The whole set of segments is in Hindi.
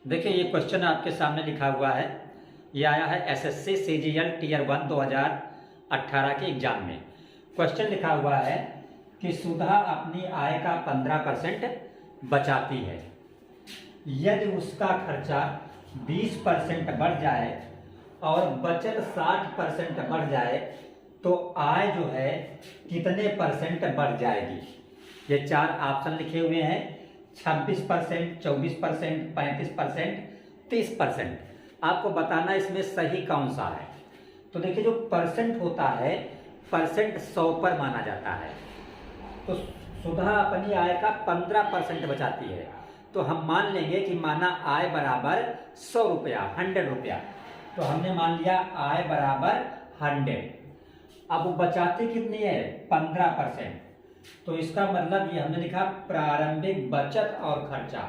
देखिए ये क्वेश्चन आपके सामने लिखा हुआ है। ये आया है एसएससी सीजीएल टीयर 1 2018 के एग्जाम में। क्वेश्चन लिखा हुआ है कि सुधा अपनी आय का 15% बचाती है। यदि उसका खर्चा 20% बढ़ जाए और बचत 60% बढ़ जाए तो आय जो है कितने परसेंट बढ़ जाएगी। ये चार ऑप्शन लिखे हुए हैं, 26%, 24%, 35%, 30%। आपको बताना इसमें सही कौन सा है। तो देखिए जो परसेंट होता है, परसेंट 100 पर माना जाता है। तो सुधा अपनी आय का 15% बचाती है, तो हम मान लेंगे कि माना आय बराबर 100 रुपया, 100 रुपया। तो हमने मान लिया आय बराबर 100। अब वो बचाती कितनी है? 15%। तो इसका मतलब ये हमने लिखा प्रारंभिक बचत और खर्चा।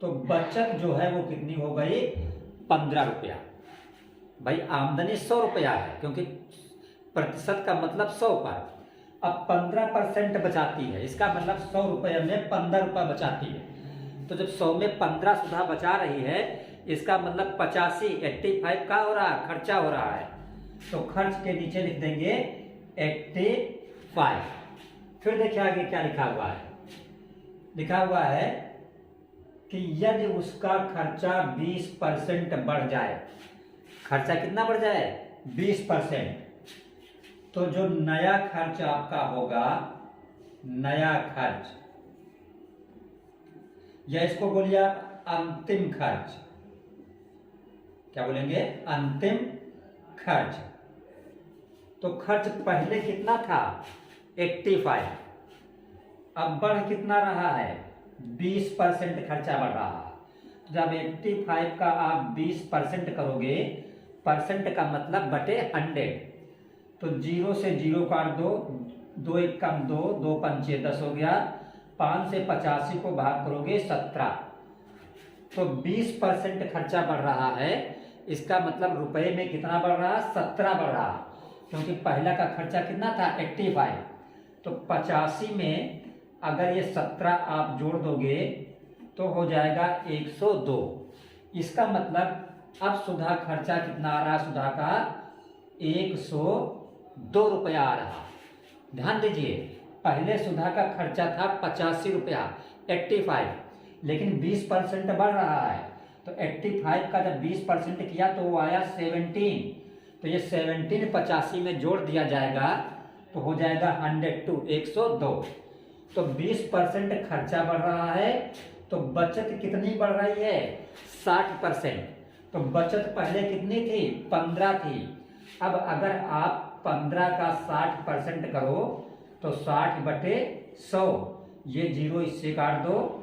तो बचत जो है वो कितनी हो गई? 15 रुपया। भाई आमदनी 100 रुपया है, क्योंकि प्रतिशत का मतलब 100 पर। अब 15% बचाती है, इसका मतलब 100 रुपये में 15 रुपया बचाती है। तो जब 100 में 15 सुधा बचा रही है, इसका मतलब 85 का हो रहा है, खर्चा हो रहा है। तो खर्च के नीचे लिख देंगे 85। फिर देखिए आगे क्या लिखा हुआ है। लिखा हुआ है कि यदि उसका खर्चा 20% बढ़ जाए, खर्चा कितना बढ़ जाए? 20%। तो जो नया खर्च आपका होगा, नया खर्च, या इसको बोलिए आप अंतिम खर्च। क्या बोलेंगे? अंतिम खर्च। तो खर्च पहले कितना था? 85। अब बढ़ कितना रहा है? 20% खर्चा बढ़ रहा है। तो जब 85 का आप 20% करोगे, परसेंट का मतलब बटे 100। तो 0 से 0 काट दो, 2 एक कम 2, 2 पंचे 10 हो गया। 5 से 85 को भाग करोगे 17। तो 20% खर्चा बढ़ रहा है, इसका मतलब रुपए में कितना बढ़ रहा? 17 बढ़ रहा, क्योंकि पहला का खर्चा कितना था? 85। तो 85 में अगर ये 17 आप जोड़ दोगे तो हो जाएगा 102। इसका मतलब अब सुधा खर्चा कितना आ रहा? सुधा का 102 रुपया आ रहा। ध्यान दीजिए, पहले सुधा का खर्चा था 85 रुपया, 85, लेकिन 20% बढ़ रहा है। तो 85 का जब 20% किया तो वो आया 17। तो ये 17 85 में जोड़ दिया जाएगा तो हो जाएगा 102, 102। तो 20% खर्चा बढ़ रहा है, तो बचत कितनी बढ़ रही है? 60%। तो बचत पहले कितनी थी? 15 थी। अब अगर आप 15 का 60% करो तो 60 बटे 100, ये 0 इससे काट दो,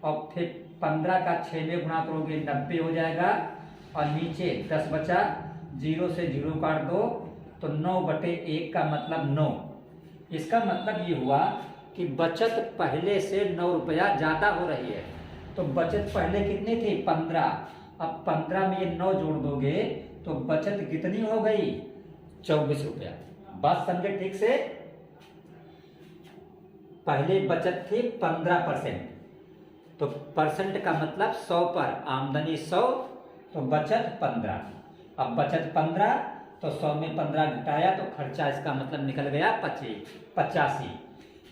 और फिर 15 का 6 में गुणा करोगे 90 हो जाएगा, और नीचे 10 बचा, 0 से 0 काट दो तो 9 बटे 1 का मतलब 9। इसका मतलब ये हुआ कि बचत पहले से 9 रुपया ज्यादा हो रही है। तो बचत पहले कितनी थी? 15। अब 15 में ये 9 जोड़ दोगे तो बचत कितनी हो गई? 24 रुपया। बात समझे ठीक से? पहले बचत थी 15%। तो परसेंट का मतलब 100 पर, आमदनी 100 तो बचत 15। अब बचत 15 तो 100 में 15 घटाया तो खर्चा इसका मतलब निकल गया 85।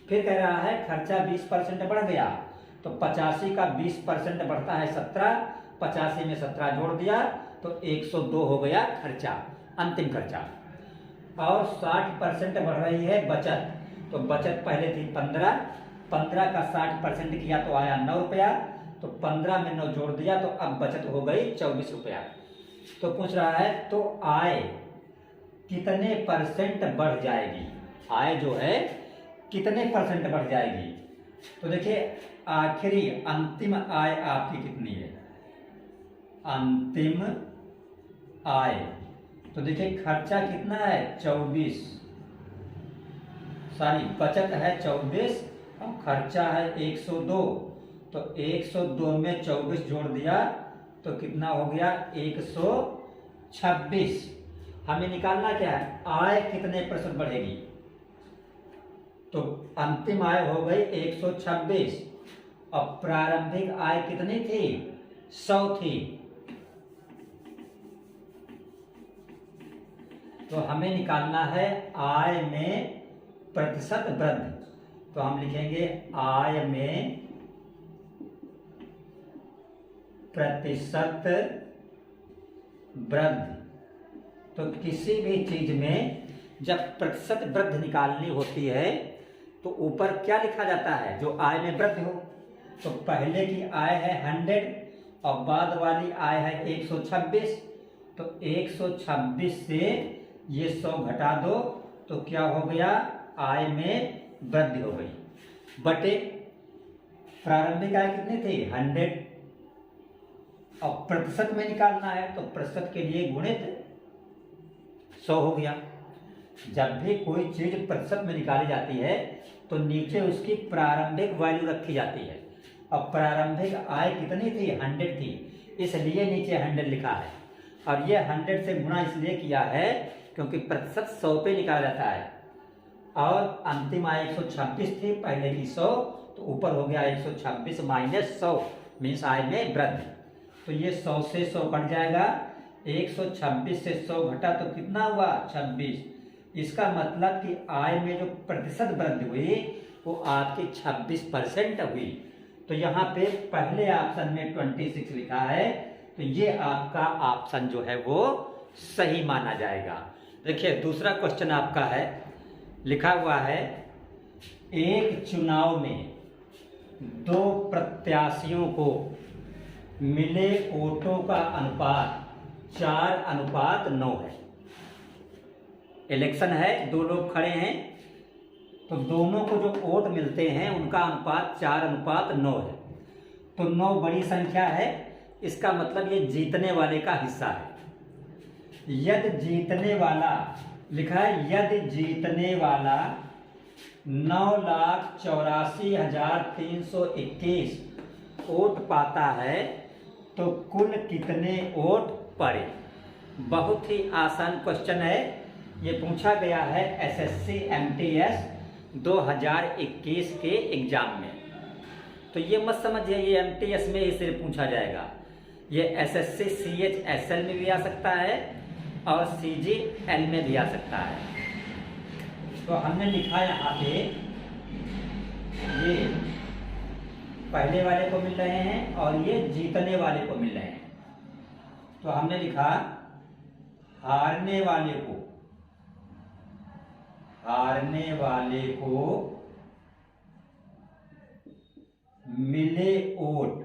फिर कह रहा है खर्चा 20% बढ़ गया, तो 85 का 20% बढ़ता है 17, 85 में 17 जोड़ दिया तो 102 हो गया खर्चा, अंतिम खर्चा। और 60% बढ़ रही है बचत। तो बचत पहले थी 15, 15 का 60% किया तो आया 9 रुपया। तो 15 में 9 जोड़ दिया तो अब बचत हो गई 24 रुपया। तो पूछ रहा है तो आय कितने परसेंट बढ़ जाएगी? आय जो है कितने परसेंट बढ़ जाएगी? तो देखिए आखिरी अंतिम आय आपकी कितनी है? अंतिम आय, तो देखिए खर्चा कितना है? 24, सॉरी बचत है 24 और खर्चा है 102। तो 102 में 24 जोड़ दिया तो कितना हो गया? 126। हमें निकालना क्या है? आय कितने प्रतिशत बढ़ेगी? तो अंतिम आय हो गई 126 और प्रारंभिक आय कितनी थी? 100 थी, तो हमें निकालना है आय में प्रतिशत वृद्धि। तो हम लिखेंगे आय में प्रतिशत वृद्धि। तो किसी भी चीज में जब प्रतिशत वृद्धि निकालनी होती है तो ऊपर क्या लिखा जाता है, जो आय में वृद्धि हो। तो पहले की आय है 100 और बाद वाली आय है 126। तो 126 से ये 100 घटा दो तो क्या हो गया, आय में वृद्धि हो गई। बटे प्रारंभिक आय कितनी थी 100 और प्रतिशत में निकालना है तो प्रतिशत के लिए गुणित 100 हो गया। जब भी कोई चीज प्रतिशत में निकाली जाती है तो नीचे उसकी प्रारंभिक वैल्यू रखी जाती है। अब प्रारंभिक आय कितनी थी 100 थी, इसलिए नीचे 100 लिखा है। और ये 100 से गुणा इसलिए किया है क्योंकि प्रतिशत 100 पे निकाला जाता है। और अंतिम आय 126 थी, पहले की 100, तो ऊपर हो गया 126 माइनस 100 मीन्स आय में वृद्धि। तो ये 100 से 100 कट जाएगा, 126 से 100 घटा तो कितना हुआ 26। इसका मतलब कि आय में जो प्रतिशत वृद्धि हुई वो आपकी 26% हुई। तो यहाँ पे पहले ऑप्शन में 26 लिखा है, तो ये आपका ऑप्शन जो है वो सही माना जाएगा। देखिए दूसरा क्वेश्चन आपका है, लिखा हुआ है एक चुनाव में 2 प्रत्याशियों को मिले वोटों का अनुपात 4:9 है। इलेक्शन है, 2 लोग खड़े हैं, तो दोनों को जो वोट मिलते हैं उनका अनुपात 4:9 है। तो 9 बड़ी संख्या है, इसका मतलब ये जीतने वाले का हिस्सा है। यदि जीतने वाला लिखा है, यदि जीतने वाला 9,84,321 वोट पाता है तो कुल कितने वोट पड़े। बहुत ही आसान क्वेश्चन है, ये पूछा गया है एसएससी एमटीएस 2021 के एग्जाम में। तो ये मत समझिए ये एमटीएस में ही सिर्फ पूछा जाएगा, ये एसएससी सीएचएसएल में भी आ सकता है और सीजीएल में भी आ सकता है। तो हमने लिखा यहाँ पे ये पहले वाले को मिल रहे हैं और ये जीतने वाले को मिल रहे हैं। तो हमने लिखा हारने वाले को मिले वोट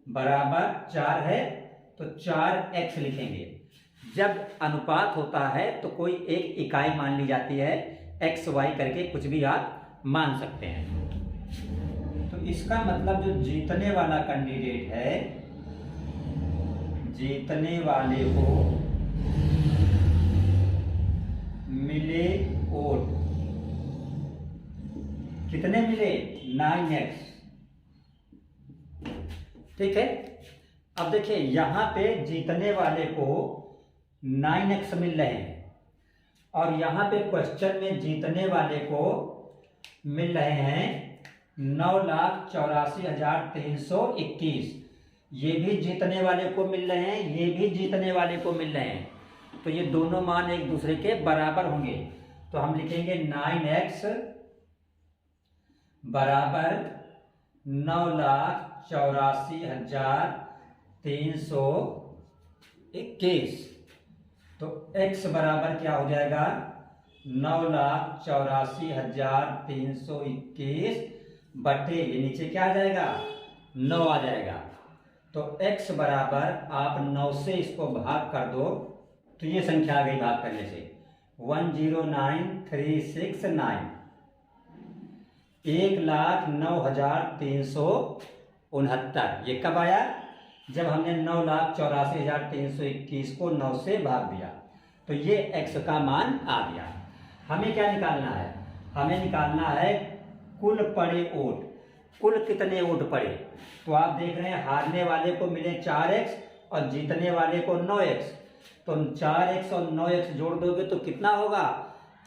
बराबर 4 है, तो 4x लिखेंगे। जब अनुपात होता है तो कोई एक इकाई मान ली जाती है, x y करके कुछ भी आप मान सकते हैं। तो इसका मतलब जो जीतने वाला कैंडिडेट है, जीतने वाले को मिले वोट कितने मिले 9x। ठीक है, अब देखिए यहां पे जीतने वाले को 9x मिल रहे हैं और यहां पे क्वेश्चन में जीतने वाले को मिल रहे हैं 9,84,321। ये भी जीतने वाले को मिल रहे हैं, ये भी जीतने वाले को मिल रहे हैं। तो ये दोनों मान एक दूसरे के बराबर होंगे। तो हम लिखेंगे 9x बराबर 9,84,321। तो x बराबर क्या हो जाएगा 9,84,321 बटे ये नीचे क्या आ जाएगा 9 आ जाएगा। तो x बराबर आप 9 से इसको भाग कर दो तो ये संख्या आ गई भाग करने से 109,369। 1,09,369। ये कब आया जब हमने 9,84,321 को 9 से भाग दिया। तो ये x का मान आ गया। हमें क्या निकालना है, हमें निकालना है कुल पड़े वोट, कुल कितने वोट पड़े। तो आप देख रहे हैं हारने वाले को मिले 4x और जीतने वाले को 9x। तो 4x और 9x जोड़ दोगे तो कितना होगा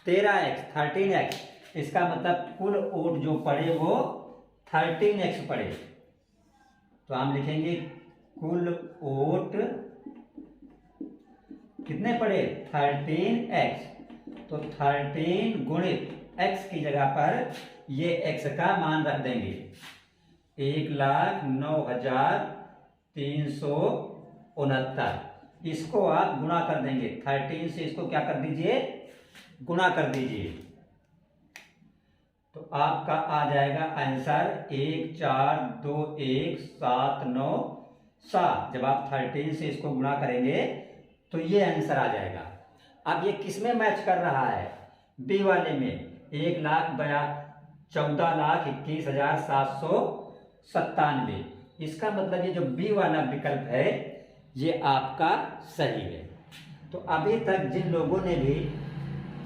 13x 13x। इसका मतलब कुल वोट जो पड़े वो 13x पड़े। तो हम लिखेंगे कुल वोट कितने पड़े 13x। तो 13 गुणित x की जगह पर ये x का मान रख देंगे 1,09,369। इसको आप गुणा कर देंगे 13 से, इसको क्या कर दीजिए गुणा कर दीजिए। तो आपका आ जाएगा आंसर 1,4,2,1,7,9,7। जब आप 13 से इसको गुणा करेंगे तो ये आंसर आ जाएगा। अब ये किस में मैच कर रहा है, बी वाले में 1,14,21,797। इसका मतलब ये जो बी वाला विकल्प है ये आपका सही है। तो अभी तक जिन लोगों ने भी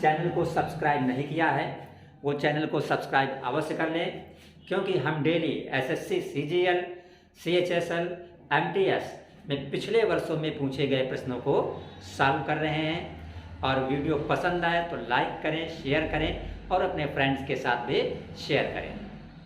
चैनल को सब्सक्राइब नहीं किया है वो चैनल को सब्सक्राइब अवश्य कर लें, क्योंकि हम daily SSC, CGL, CHSL, MTS में पिछले वर्षों में पूछे गए प्रश्नों को सॉल्व कर रहे हैं। और वीडियो पसंद आए तो लाइक करें, शेयर करें और अपने फ्रेंड्स के साथ भी शेयर करें।